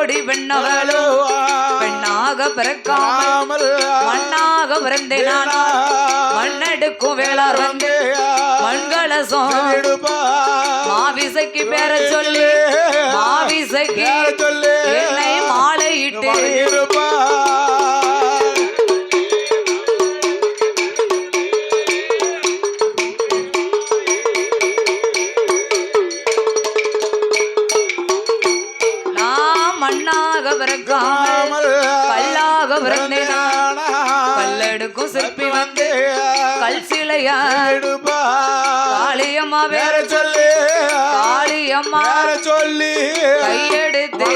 கோடி பெண்ணவளோ பெண்ணாக பிறக்காமல் மண்ணாக பிறந்தேன் நான். மண்ணெடுக்கும் வேளார் வந்து மண்கலசம் மாவிசைக்கு பேர சொல்லி மாவிசைக்கு என்னை மாலையிட்டு மண்ணாக பிறக்காமல் கல்லாக பிறந்தேன். கல்லெடுக்கும் சிற்பி வந்து கல் சிலையா காளியம்மா வேற சொல்லி காளியம்மா சொல்லி கையெடுத்து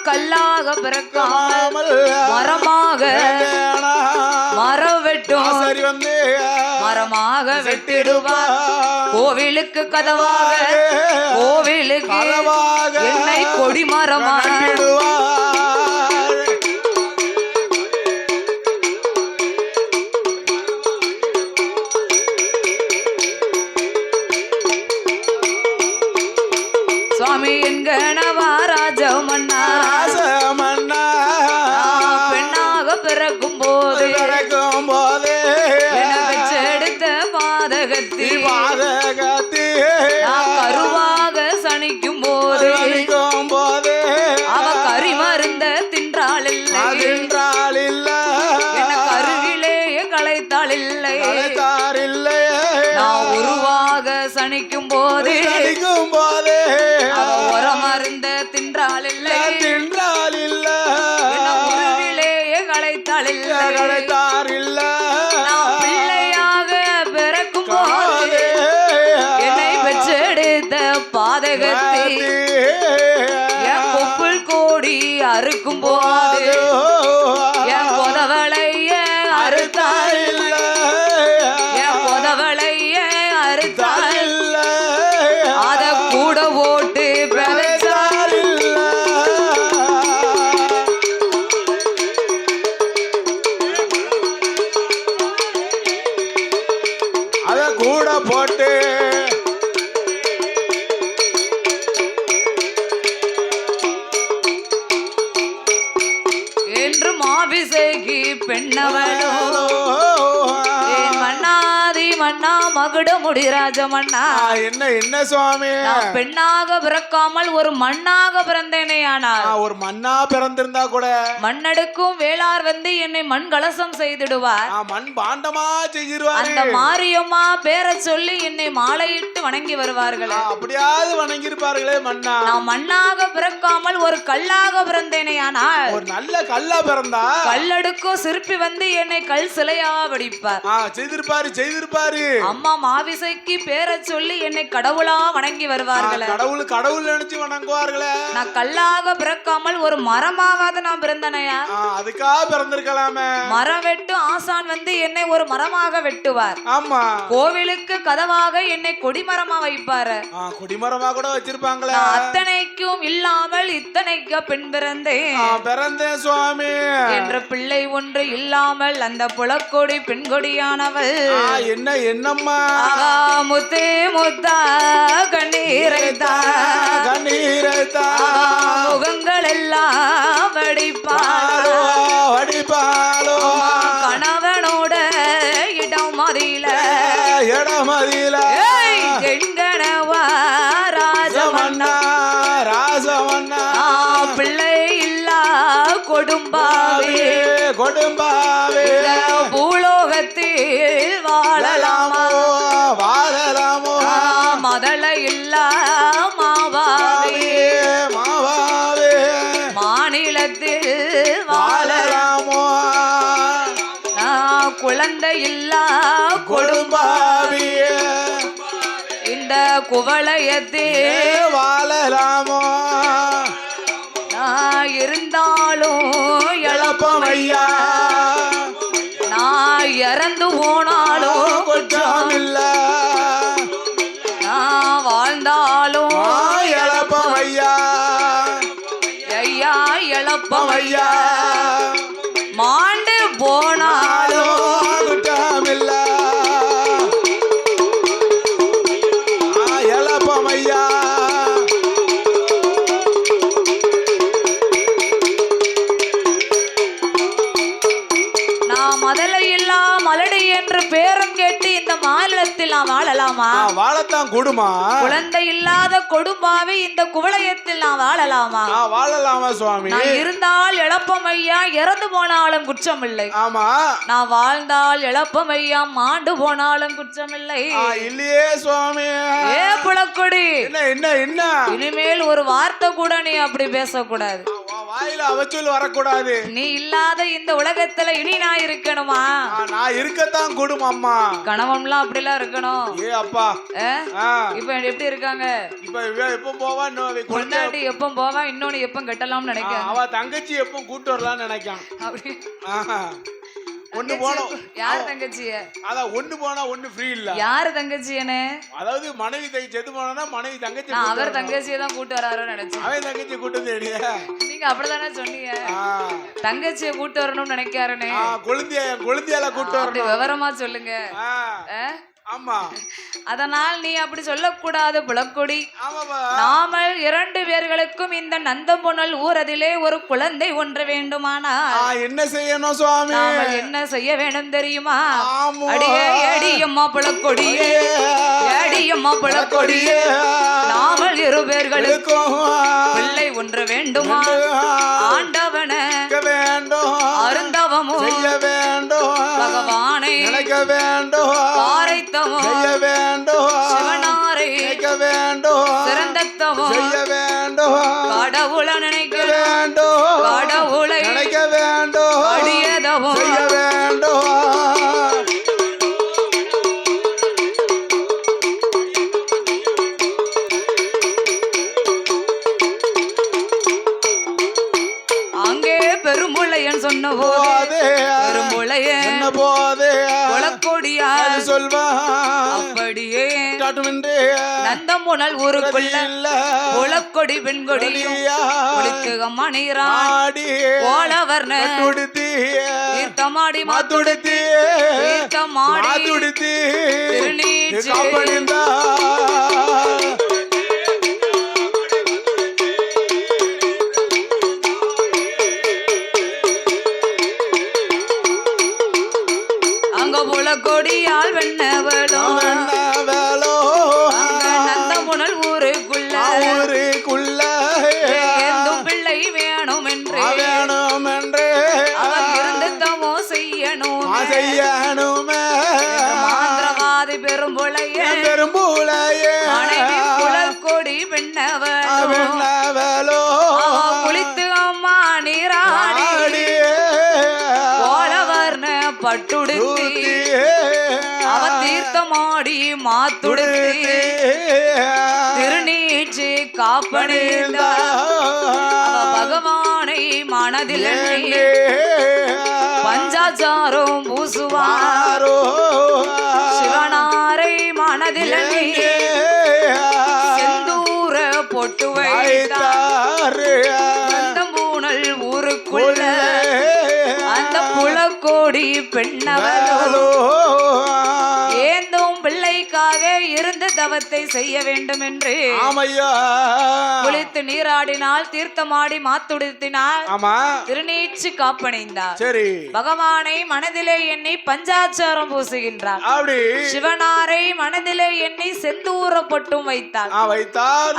கல்லாக பிறக்காமல் மரமாக மரம் வெட்டும் மரமாக வெட்டிடுவார். கோவிலுக்கு கதவாக கோவிலுக்கு என்னை கொடிமரமாக சுவாமி என்கணவா ராஜமன்னா பெண்ணாக பிறக்கும் போது எடுத்த பாதகத்தி கருவாக சனிக்கும் போது அவ கறி மருந்த தின்றாள் இல்லை என கருவிலேயே களைத்தாள் இல்லை. நான் உருவாக சனிக்கும் போது உர மருந்த தின்றாள் இல்லை என உருவிலேயே களைத்தாள் இல்லை. நான் பிள்ளையாக பிறக்கும் போது என்னை பெற்றெடுத்த பாதகத்தை என் கொப்புள் கோடி அறுக்கும் போது என் கொதவளைய அறுத்தாள் என் கொதவளைய அறுத்தாள் அத கூட ஓட்டு பிறச்சாள். அத கூட போட்டு என்று மாபிசைக்கு பெண்ணவளோ மன்னாதி மன்னா மகுட முடிராஜ மன்னா. என்ன சுவாமி பெண்ணாக பிறக்காமல் ஒரு மண்ணாக பிறந்தேனே. ஆனால் ஒரு மண்ணா பிறந்திருந்தா கூட மண்ணெடுக்கும் வேளார் வந்து என்னை மண் கலசம் செய்திடுவார். மண் பாண்டமா செய்திருவார். அந்த மாரியம்மா பேரை சொல்லி என்னை மாலையிட்டு வணங்கி வருவார்களே. அப்படியாவது வணங்கி இருப்பார்களே. மண்ணா நான் மண்ணாக பிறக்காமல் ஒரு கல்லாக பிறந்தேனே. ஆனால் ஒரு நல்ல கல்லா பிறந்தா கல்லெடுக்கும் சிற்பி வந்து என்னை கல் சிலையா வடிப்பார். செய்திருப்பாரு. அம்மா மாவிசைக்கு பேரை சொல்லி என்னை கடவுளா வணங்கி வருவார்களே. கடவுள் நினைச்சு வணங்குவார்களே. நான் கல்லாக பிறக்காமல் ஒரு மரமாவது நான் பிறந்தனையா. அதுக்காக பிறந்திருக்கலாமே. மரம் வெட்டும் ஆசான் வந்து என்னை ஒரு மரமாக வெட்டுவார். ஆமா கோவிலுக்கு கதவாக என்னை கொடிமரமா வைப்பாரு. கொடிமரமா கூட வச்சிருப்பாங்களே. அத்தனைக்கும் இல்லாமல் இத்தனைக்கு பெண் பிறந்தேன் சுவாமி என்ற பிள்ளை ஒன்று இல்லாமல் அந்த புலக்கொடி பெண் கொடியானவள் என்னம்மா முத்தே முத்தா கண்ணீரைத்தா முகங்கள் எல்லாம் வடிப்பாளோ கணவனோட இடமதில எங்கனவா ராஜமன்னா பிள்ளை இல்லா கொடும்பாவே பூலோகத்தில் வாழலாமோ மதள இல்லா மாவாவே மாநிலத்தில் வாழலாமோ குழந்தை இல்லா கொடும்பாவே இந்த குவளையத்தில் வாழலாமோ இருந்தாலும் இழப்பமையா நான் இறந்து போனாலும் குற்றம் இல்ல நான் வாழ்ந்தாலும் இழப்பமையா ஐயா இழப்பமையா என்று பேரும் கேட்டு இந்த மாநிலத்தில் நாம் வாழலாமா? வாழத்தான் கொடுமா. குழந்தை இல்லாத கொடும்பாவி இந்த குவளையத்தில் நான் வாழலாமா? வாழலாமா சுவாமி? நான் இருந்தால் இழப்பம் ஐயா, இறந்து போனாலும் குற்றம் இல்லை. ஆமா. நான் வாழ்ந்தால் இழப்பம் ஐயா, மாண்டு போனாலும் குற்றம் இல்லை. இல்லையே சுவாமி. ஏ புலக்கொடி, என்ன என்ன என்ன இனிமேல் ஒரு வார்த்தை கூட நீ அப்படி பேசக்கூடாது. வாயில அவச்சொல் வரக்கூடாது. நீ இல்லாத இந்த உலகத்துல இனி நான் இருக்கணுமா? நான் இருக்கத்தான் கூடும் அம்மா. கணவன்லாம் அப்படிலாம் இருக்கணும். ஏ அப்பா. இப்ப எப்படி இருக்காங்க? இப்ப எப்ப போவா? கொண்டாடி எப்ப போவா? இன்னொன்னு எப்ப கட்டலாம்னு நினைக்கிறேன். அவ தங்கச்சி எப்ப கூட்டு வரலாம்னு நினைக்கான். அப்படி ஒண்ணு போனோம். யார் தங்கச்சிய? அதான் ஒண்ணு போனா ஒண்ணு ஃப்ரீ இல்ல. யாரு தங்கச்சியனே? அதாவது மனைவி செத்து போனா மனைவி தங்கச்சி. அவர் தங்கச்சியை தான் கூட்டு வராருன்னு நினைச்சேன். அவன் தங்கச்சி கூட்டு தேடிய. நீங்க அப்படிதானே சொன்னீங்க. தங்கச்சியை கூட்டு வரணும்னு நினைக்காருனே. கொழுந்தியால கூட்டு வரணும். விவரமா சொல்லுங்க. ஆமா. அதனால் நீ அப்படி சொல்லக்கூடாது புலக்கொடி. நாமல் 2 பேர்களுக்கும் இந்த நந்தம்புணல் ஊரதிலே ஒரு குழந்தை ஒன்று வேண்டுமானா என்ன செய்யணும் சுவாமி? நாமல் என்ன செய்ய வேண்டும் தெரியுமா? அடியே அடியம்மா புலக்கொடியே, அடியம்மா புலக்கொடியே, நாமல் 2 பேர்களுக்கும் பிள்ளை ஒன்று வேண்டுமா? ஆண்டவன வேண்டும், அருந்தவமும் செய்ய வேண்டும், பகவானை நினைக்க வேண்டும், காரைத்தவம் செய்ய வேண்டும், சிவனாரை நினைக்க வேண்டும், சிறந்தத்தவம் செய்ய வேண்டும், கடவுளை நினைக்க வேண்டும், கடவுளை நினைக்க வேண்டும், அடியதவம் செய்ய வேண்டும். பெரும்புளையன் சொன்ன போது பெரும்புளையன் புலக்கொடியா சொல்வா அப்படியே நந்தம்புணல் ஊருக்குள்ள புலக்கொடி பெண்கொடியும் குளித்து அம்மா நீராடி கோலவர்ண தீர்த்தமாடி மாத்துடுத்தி தீர்த்தமாடி திருநீச்சி கொடியால் வெண்ணவளோ நந்தம்புணல் ஊருக்குள்ள எந்தும் பிள்ளை வேணும் என்று அவன் இருந்து தமோ செய்யணும் மாந்திரவாதி பெரும்புளைய மனைவி புலக்கொடி வெண்ணவளோ குளித்து அம்மா நீராடி கோலவர்ண பட்டுடுத்தி அவ தீர்த்தமாடி மாத்துடுத்தி திருநீச்சி காப்பணிந்த பகவானை மனதில் பஞ்சாச்சாரம் பூசுவாரோ சிவனாரை மனதில் செந்தூர பொட்டு வைத்தார் நந்தம்புணல் ஊருக்குள்ள அந்த புலக்கோடி பெண்ணவளோ ஏந்தும் பிள்ளைக்காக இருந்து தவத்தை செய்ய வேண்டும் என்று குளித்து நீராடினால் தீர்த்தமாடி மாத்துடுத்தினார் திருநீச்சு காப்பணிந்தார். பகவானை மனதிலே எண்ணி பஞ்சாச்சாரம் பூசுகின்றார். சிவனாரை மனதிலே எண்ணி செந்தூர பொட்டும் வைத்தார்.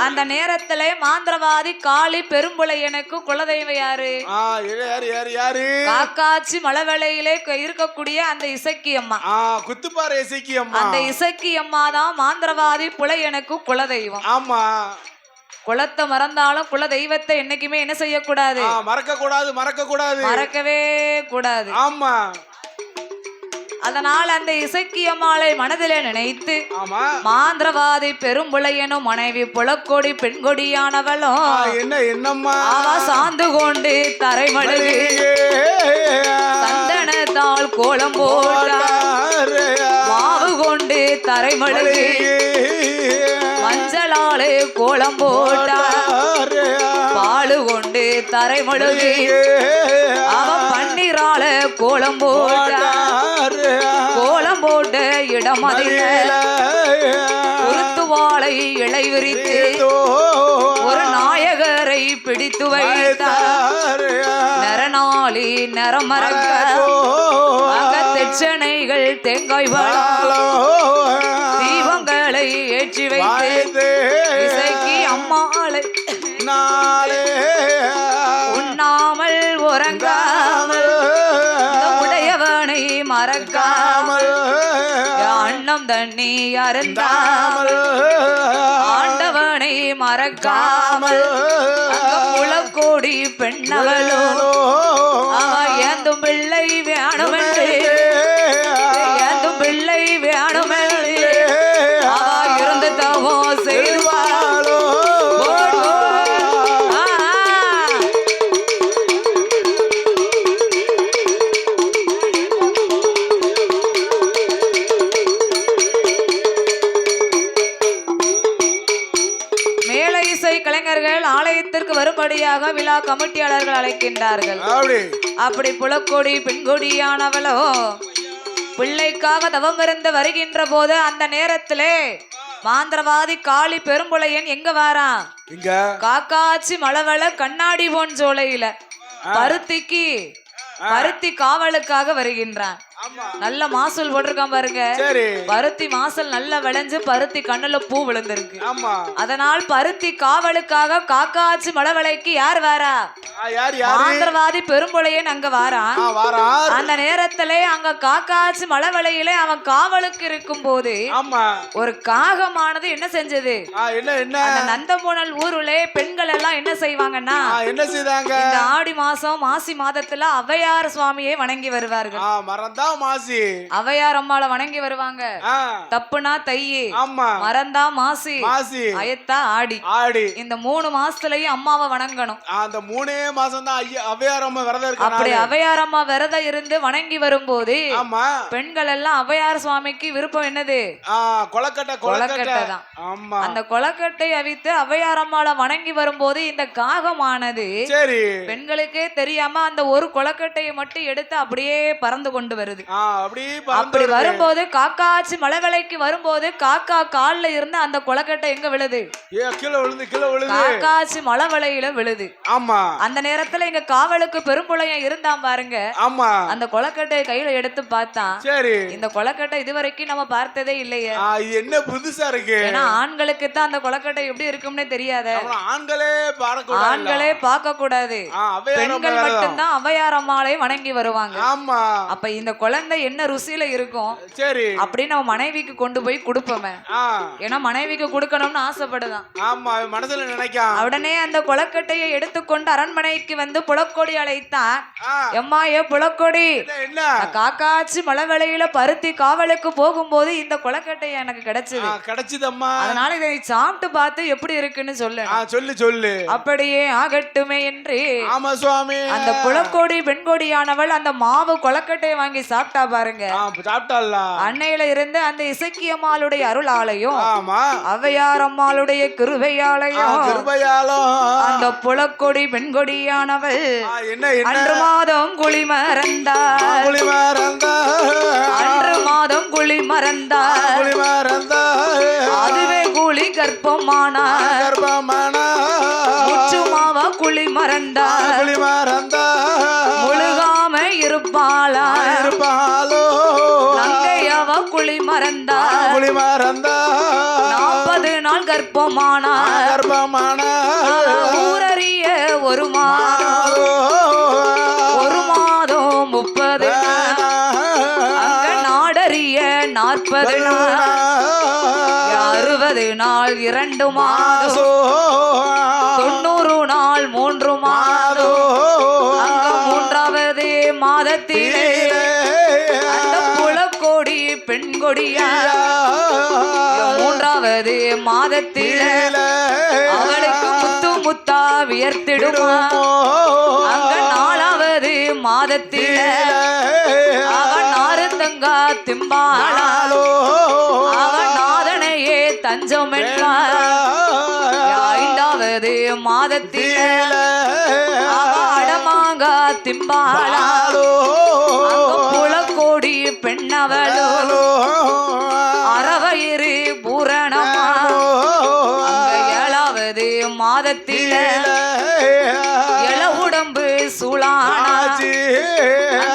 அந்த நேரத்திலே மாந்திரவாதி காளி பெரும்புளையனுக்கு குலதெய்வம் யாரு? காக்காச்சி மலவேளையிலே இருக்கக்கூடிய அந்த இசக்கி அம்மா, குத்துப்பாறை இசக்கி அம்மா. அந்த இசக்கி அம்மா தான் மாந்திரவாதி புலையனுக்கு குலதெய்வம். ஆமா. குலத்தை மறந்தாலும் குல தெய்வத்தை என்னைக்குமே என்ன செய்யக்கூடாது? மறக்கவே கூடாது. ஆமா. அதனால் அந்த இசக்கியம்மாளை மனதிலே நினைத்து மாந்திரவாதி பெரும்புளையனும் மனைவி புலக்கொடி பெண்கொடியானவளும் என்னம்மா சாந்து கொண்டு தரைமடுகு சந்தனத்தால் கோலம் போட்டார். மாவு கொண்டு தரைமடுகு மஞ்சளாலே கோலம் போட்டார். பாலு கொண்டு தரைமடுகு அவ பன்னீரால கோலம் போட்டார். கோலம் போட்ட இடம் அதில் வாளை இலை விரித்து ஒரு நாயகரை பிடித்து வைத்தார். நரநாளி நரமரக்க தட்சணைகள் தேங்காய் பழம் தீபங்களை ஏற்றி வைத்து இசைக்கு அம்மாளை உண்ணாமல் உறங்காமல் உடையவனை மறக்காமல் அன்னம் தண்ணி அருந்தாமல் ஆண்டவனை மறக்காமல் முளக்கோடி பெண்ணவளோ அவ ஏந்தும் பிள்ளை வேணுமென்று ஏந்தும் பிள்ளை வேணுமென்று அவ இருந்து தவோ செய்வாளோ கலைஞர்கள் ஆலயத்திற்கு வரும்படியாக விழா கமிட்டியாளர்கள் அழைக்கின்றார்கள். அப்படி புலக்கொடி பெண்கொடியானவளோ பிள்ளைக்காக தவம் இருந்து வருகின்ற போது அந்த நேரத்திலே மாந்திரவாதி காளி பெரும்புளையன் எங்க வாரான்? காக்காச்சி மலவள கண்ணாடி போன் சோலையில பருத்தி காவலுக்காக வருகின்றான். நல்ல மாசூல் போட்டிருக்கான் பாருங்க. பருத்தி மாசல் நல்லா விளைஞ்சு பருத்தி கண்ணுல பூ விழுந்திருக்கு. அதனால் பருத்தி காவலுக்காக காக்காச்சி மலவளைக்கு யார் வாரா? மாந்திரவாதி பெரும்புளையன் அங்க வாரான். அந்த நேரத்திலே அங்க காக்காச்சி மலவளையிலே அவன் காவலுக்கு இருக்கும் போது ஒரு காகமானது என்ன செஞ்சது? அந்த நந்தம்பூனல் ஊருலே பெண்கள் எல்லாம் என்ன செய்வாங்கன்னா இந்த ஆடி மாசம் மாசி மாதத்துல ஔவையார் சுவாமியை வணங்கி வருவார்கள். ஔவையார் அம்மாளை வணங்கி வருவாங்க. தப்புனா தையே, மறந்தா மாசி, அயத்தா ஆடி. இந்த 3 மாசத்துலயும் அம்மாவை வணங்கணும். அந்த 3 மாசம் தான் ஔவையார் அம்மா விரதம் இருக்காங்க. அப்படி ஔவையார் அம்மா விரதம் இருந்து வணங்கி வரும்போது பெண்கள் எல்லாம் ஔவையார் சுவாமிக்கு விருப்பம் என்னது? கொலக்கட்டை தான். அந்த கொலக்கட்டை அவித்து ஔவையார் அம்மாளை வணங்கி வரும்போது இந்த காகமானது பெண்களுக்கே தெரியாம அந்த ஒரு கொலக்கட்டையை மட்டும் எடுத்து அப்படியே பறந்து கொண்டு வருது. அப்படி வரும்போது காக்காச்சி மலவளைக்கு வரும்போது காக்கா கால்ல இருந்து அந்த கொலக்கட்டை எங்க விழுது? காக்காச்சி மலவளையில விழுது. அந்த நேரத்துல எங்க காவலுக்கு பெரும்புளையன் இருந்தான் பாருங்க. அந்த கொலக்கட்டையை கையில எடுத்து பார்த்தான். இந்த கொலக்கட்டை இதுவரைக்கும் நம்ம பார்த்ததே இல்லையே. என்ன புதுசா இருக்கு? ஏன்னா ஆண்களுக்கு தான் அந்த கொலக்கட்டை எப்படி இருக்கும்னு தெரியாத. ஆண்களே பார்க்க கூடாது. பெண்கள் மட்டும்தான் ஔவையார் அம்மாளை வணங்கி வருவாங்க. அப்ப இந்த குழந்தை என்ன ருசியில இருக்கும் அப்படின்னு நம்ம மனைவிக்கு கொண்டு போய் கொடுப்போமே. ஏன்னா மனைவிக்கு கொடுக்கணும்னு ஆசைப்படுதான். மனசுல நினைக்கான். உடனே அந்த கொலக்கட்டையை எடுத்துக்கொண்டு அரண்மனைக்கு வந்து புலக்கொடி அழைத்தான். எம்மா ஏ புலக்கொடி, காக்காச்சி மலவளையில பருத்தி காவலுக்கு போகும்போது இந்த கொலக்கட்டை எனக்கு கிடைச்சதம்மா. அதனால இதை சாப்பிட்டு பார்த்து எப்படி இருக்குன்னு சொல்லு. அப்படியே ஆகட்டுமே என்று அந்த புலக்கொடி பெண்கொடியானவள் அந்த மாவு கொலக்கட்டையை வாங்கி சாப்பிட்டா பாருங்க. அன்னையில இருந்து அந்த இசக்கியம்மாளுடைய அருளாலையும் ஔவையார் அம்மாளுடைய கிருபையாலையும் அந்த புலக்கொடி பெண்கொடியானவள் அன்று மாதம் குழி மறந்தார். அன்று மாதம் குழி மறந்தார். அதுவே குழி கர்ப்பமானார். முச்சுமாவா குழி மறந்தார். முழுகாம இருப்பாளா நங்கையவ குழி மறந்தார். 40 நாள் கர்ப்பமானார். ஊரறிய ஒரு மாதம் 30 அங்க நாடறிய 40 நாள் 60 நாள் 2 மாதம் 90 நாள் 3 மாதம் அங்க 3வது மாதத்திலே அந்த புலக்கொடி பெண்கொடியா 3வது மாதத்திலே அவளுக்கு முத்து முத்தா வியர்த்திடுமா. அங்க 4வது மாதத்திலே அவன் நாரந்தங்கா திம்பாளா அவன் நாதனையே தஞ்சம் என்றார். 5வது மாதத்திலே அடமாங்கா திம்பாளா புலக்கோடி பெண்ணவளோ அறவயிறு பூரணமா. 7வது மாதத்திலே இள உடம்பு சூளானா.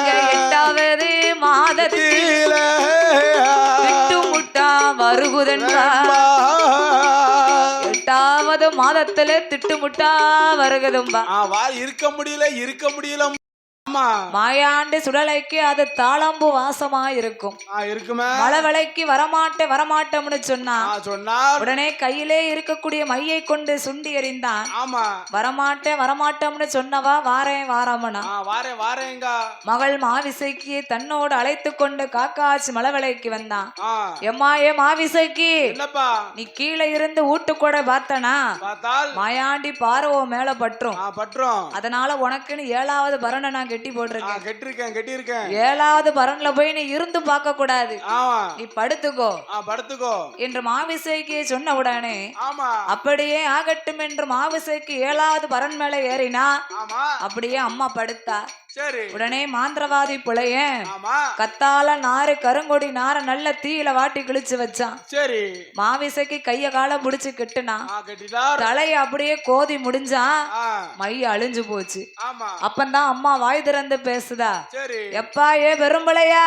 8வது மாதத்திலே கத்தியில திட்டுமுட்டா வருகுதென்பா எட்டாவது மாதத்திலே திட்டுமுட்டா வருகுதும்பா இருக்க முடியல மாயாண்டி சுடலைக்கு அது தாளம்பு வாசமா இருக்கும். இருக்குமே. மழவளைக்கு வரமாட்டோம்னு சொன்னா உடனே கையிலே இருக்கக்கூடிய மையை கொண்டு சுண்டி எறிந்தான். வரமாட்டோம்னு சொன்னவா வாரமனா மகள் மாவிசைக்கு தன்னோடு அழைத்து கொண்டு காக்காச்சி மழவளைக்கு வந்தான். எம்மாயே மாவிசைக்கு நீ கீழே இருந்து ஊட்டுக்கூட பார்த்தனா மாயாண்டி பார்வோ மேல பற்றும். அதனால உனக்குன்னு 7வது பரணை நான் கெட்டி போட்டிருக்கேன். 7வது பரன்ல போய் நீ இருந்து பார்க்க கூடாது, நீ படுத்துக்கோ என்று மாவிசைக்கு சொன்ன உடனே அப்படியே ஆகட்டும் என்று மாவிசைக்கு 7வது பரன் மேல ஏறினா அப்படியே அம்மா படுத்தா. உடனே மாந்திரவாதி புலையன் கத்தால நாறு கருங்கொடி நார நல்ல தீயில வாட்டி கிழிச்சு வச்சான். மாவிசைக்கு கைய கால புடிச்சு கெட்டுனா தலைய அப்படியே கோதி முடிஞ்சான். மைய அழிஞ்சு போச்சு. அப்பந்தான் அம்மா வாய் திறந்து பேசுதா. எப்பா ஏ பெரும்பளையா,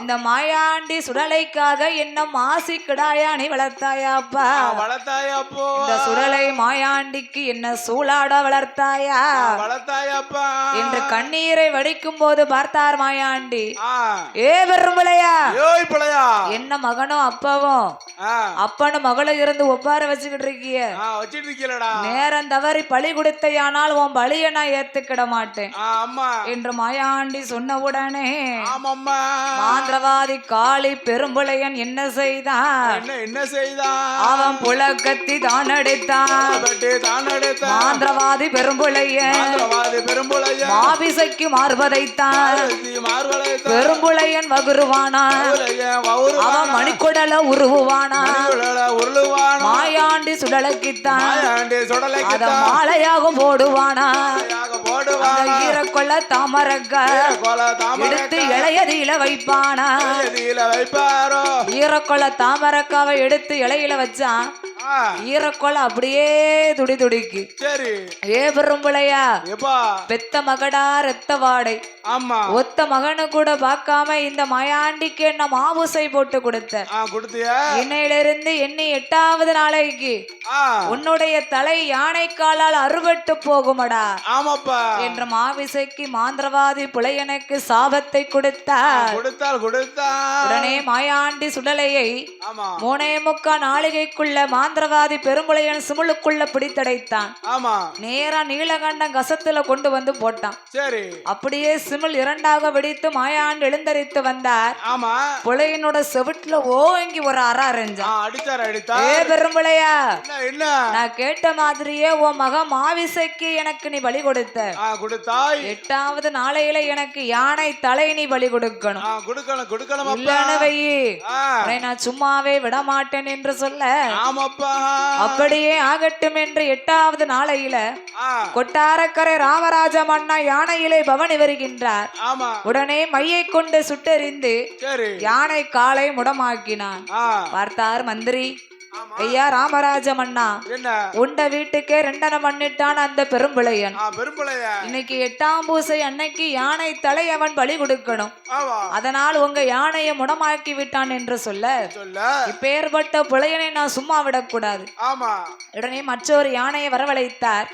இந்த மாயாண்டி சுடலைக்காக என்ன மாசி கிடாயா நீ வளர்த்தாயாப்பா? இந்த சுடலை மாயாண்டிக்கு என்ன சூளாட வளர்த்தாயா என்று கண்ணீரை வடிக்கும் போது பார்த்தார் மாயாண்டி. ஏ பெரும்பளையா, என்ன மகனும் அப்பாவும் அப்பனும் மகளை இருந்து ஒப்பார வச்சுக்கிட்டு இருக்கிய, நேரம் தவறி பழி கொடுத்தையானால் உன் பழிய நான் ஏத்துக்கிட மாட்டேன் என்று மாயாண்டி சொன்னவுடனே மாந்திரவாதி காளி பெரும்புளையன் என்ன செய்தான்? அவன் புலக்கத்தி தான் அடித்தான். மாந்திரவாதி பெரும்புளையன் மாவிசைக்கு மார்பதைத்தான். பெரும்புளையன் வகுருவானா, அவன் மணிக்குடல உருவானா. மாயாண்டி சுடலைக்குத்தான் அத மாலையாக போடுவானா. ஈரக்கொள்ள தாமரக்க எடுத்து இளையதில வைப்பானா. ஈரக்கொள்ள தாமரக்காவை எடுத்து இலையில வச்சான். ஈரக்கொள்ள அப்படியே துடி துடிக்கு. ஏ பெரும்புளையா, பெத்த மகடா ரத்த வாடை, ஒத்த மகனு கூட பார்க்காம இந்த மாயாண்டிக்கு என்ன மாவுசை போட்டு கொடுத்த. இன்னையிலிருந்து எண்ணி 8வது நாளைக்கு உன்னுடைய தலை யானை காலால் அறுபட்டு போகுமடா என்ற மாவிசைக்கு மாந்திரவாதி புலையனுக்கு சாபத்தை கொடுத்தார். உடனே மாயாண்டி சுடலையை 3.25 நாளிகைக்குள்ள மாந்திரவாதி பெரும்புலையன் சிமுளுக்குள்ள பிடித்தடைத்தான். நேரா நீலகண்டம் கசத்துல கொண்டு வந்து போட்டான். அப்படியே சிமிழ் 2ஆக வெடித்து மாயாண்டு எழுந்தரித்து வந்தார். புலையனோட செவிட்டுல ஓங்கி ஒரு அடிச்சான். ஏ பெரும்புளையா, நான் கேட்ட மாதிரியே உன் மகன் மாவிசைக்கு எனக்கு நீ பலி கொடுத்த. 8வது நாளையில எனக்கு யானை தலை நீ பலி கொடுக்கணும். இல்லன்னு வையி நான் சும்மாவே விட மாட்டேன் என்று சொல்ல அப்படியே ஆகட்டும் என்று 8வது நாளையில கொட்டாரக்கரை ராமராஜ மன்னா யானையிலே பவனி வருகின்றார். உடனே மையை கொண்டு சுட்டெறிந்து யானை காலை முடமாக்கினான். பார்த்தார் மந்திரி. ஐயா ராமராஜ மன்னா, உண்ட வீட்டுக்கே 2 பண்ணிட்டான் அந்த பெரும்புளையன். இன்னைக்கு 8ஆம் பூசை அன்னைக்கு யானை தலை அவன் பலி கொடுக்கணும். அதனால் உங்க யானையை முடமாக்கி விட்டான் என்று சொல்ல இப்பேற்பட்ட புலையனை நான் சும்மா விடக்கூடாது. உடனே மற்றொரு யானையை வரவழைத்தார்.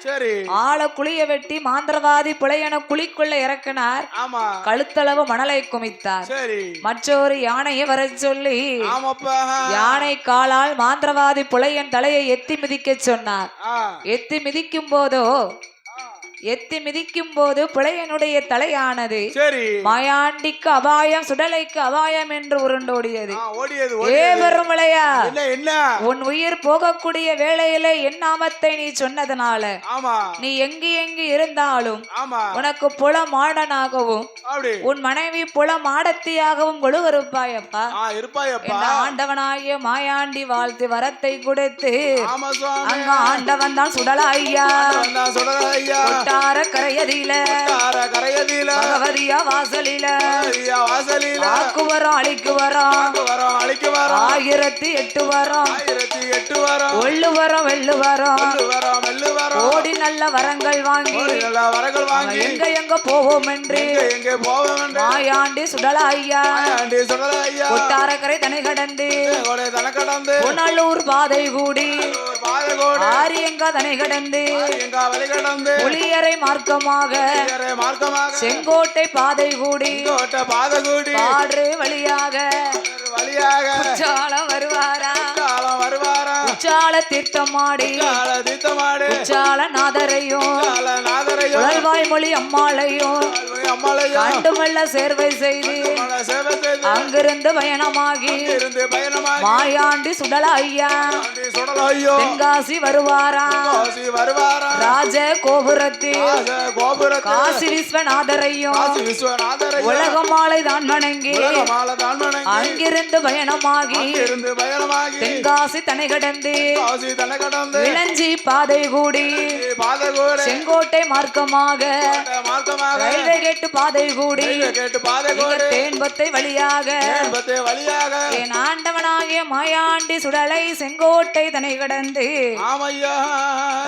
ஆளை குழிய வெட்டி மாந்திரவாதி புலையனை குழிக்குள்ள இறக்கினார். கழுத்தளவு மணலை குமித்தார். மற்றொரு யானையை வர சொல்லி யானை காலால் மாந்திர புலையன் தலையை எத்தி மிதிக்க சொன்னார். எத்தி மிதிக்கும் போது புலையனுடைய தலையானது மாயாண்டிக்கு அபாயம் சுடலைக்கு அபாயம் என்று உருண்டோடியது. ஏ பெரும்புளையா, உன் உயிர் போகக்கூடிய வேளையிலே என் நாமத்தை நீ சொன்னதனால நீ எங்கு இருந்தாலும் உனக்கு புல மாடனாகவும் உன் மனைவி புல மாடத்தியாகவும் கொழுவருப்பாயப்பா. ஆண்டவனாகிய மாயாண்டி வாழ்த்து வரத்தை கொடுத்து அங்க ஆண்டவன் தான் சுடலாய்யா கொட்டார கரையதில கரையதில பகவதியா வாசலில வாசலில ஆக்குவரம் அழிக்கு வரோம் அழிக்கு வரோம் 1008 வரோம் 1008 வரோம் ஒள்ளு வரோம் வெள்ளு வரோம் மெல்லு வரோம் ஓடி நல்ல வரங்கள் வாங்கி நல்ல வரங்கள் வாங்கி எங்க போவோம் என்று எங்கே போவோம் என்று மாயாண்டி சுடல ஐயா ஆண்டி சொல்ல ஐயா கொட்டாரக்கரை தனை கடந்து தன கடந்து பொன்னல்லூர் பாதை கூடி பாதை கோடு ஆரியங்கா தனை கடந்து எங்க வழி கடந்து புளியரை மார்க்கமாக மார்க்கமாக செங்கோட்டை பாதை கூடி கோட்டை பாதை கூடி பாடு வழியாக வழியாக உச்சாலம் வருவாரா காலம் வருவாரா உச்சால தீர்த்தமாடி தீர்த்தமாடு உச்சால நாதரையும் நாதரையும் உழல்வாய் மொழி அம்மாளையும் அம்மாளையும் கண்டுமல்ல சேர்வை செய்து சேவை செய்து அங்கிருந்து பயணமாகி இருந்து பயணமாக மாயாண்டி சுடல ஐயா சுடல ஐயோ தென்காசி வருவாரா காசி வருவாரா ராஜ கோபுரத்தில் கோபுரத்தில் காசி விஸ்வநாதரையும் காசி விஸ்வநாதரையும் உலகமாலை தான் வணங்கி மாலை தான் வணங்கி அங்கிருந்து பயணமாகி இருந்து பயணமாகி தென்காசி தனை கடந்து காசி தன கடந்து இளஞ்சி பாதை கூடி பாதை கோடு செங்கோட்டை மார்க்கமாக மார்க்கமாக ரயில்வே கேட்டு பாதை கூடி கேட்டு பாதை இங்க கோடு தேன்பத்தை வழியாக வழியாக என் ஆண்டவனாகிய மாயாண்டி சுடலை செங்கோட்டை தனை கடந்து ஆமையா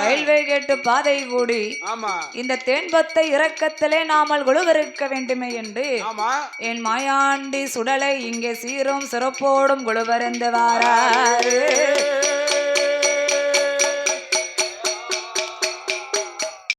ரயில்வே கேட்டு பாதை கூடி ஆமா இந்த தேன்பத்தை இரக்கத்திலே நாமல் குழுவிருக்க வேண்டுமே என்று ஆமா என் மாயாண்டி சுடலை இங்கே சீரும் சிறப்போடும் குழுவருந்து வாராரு